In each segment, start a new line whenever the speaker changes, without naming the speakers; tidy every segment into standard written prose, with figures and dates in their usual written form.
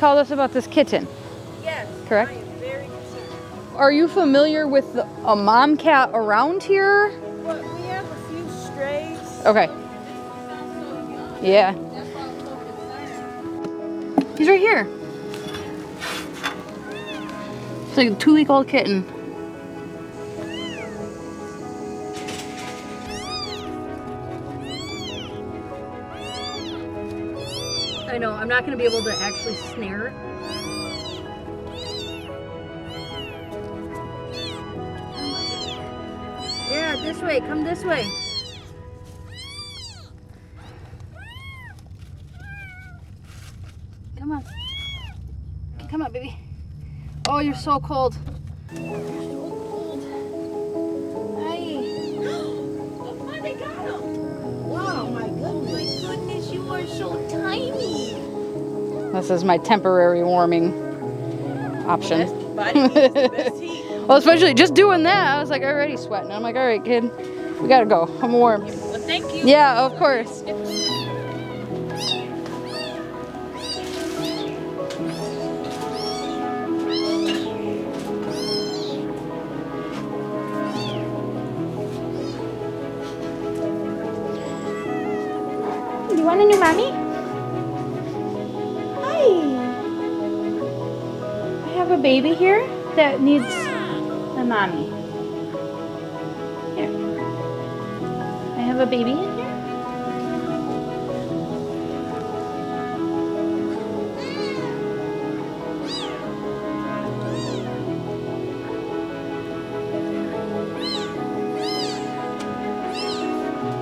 called us about this kitten.
Yes.
Correct?
I am very concerned.
Are you familiar with a mom cat around here?
Well, we have a few strays.
Okay. Yeah. He's right here. It's like a 2-week-old kitten. I know, I'm not going to be able to actually snare it. Yeah, this way. Come this way. Come on. Come on, baby. Oh, you're so cold. You're so cold. Hi.
Oh, they got him. Wow, my goodness. My goodness, you are so tiny.
This is my temporary warming option.
Body heat is the best heat.
Well, especially just doing that, I was like already sweating. I'm like, all right, kid, we gotta go. I'm warm.
Well, thank you.
Yeah, of course. You want a new mommy? Hi. I have a baby here that needs a mommy. Here. I have a baby in here.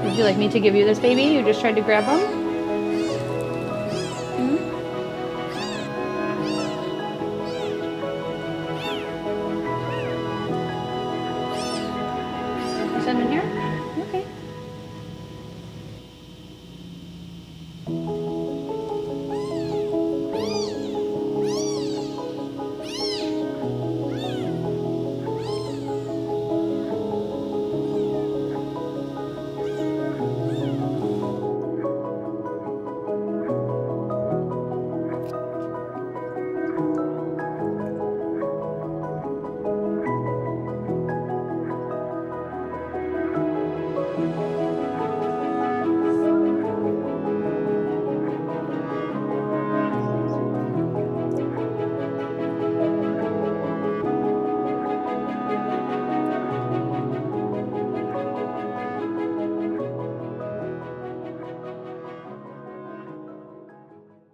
Would you like me to give you this baby? You just tried to grab him? Hmm? You send him here?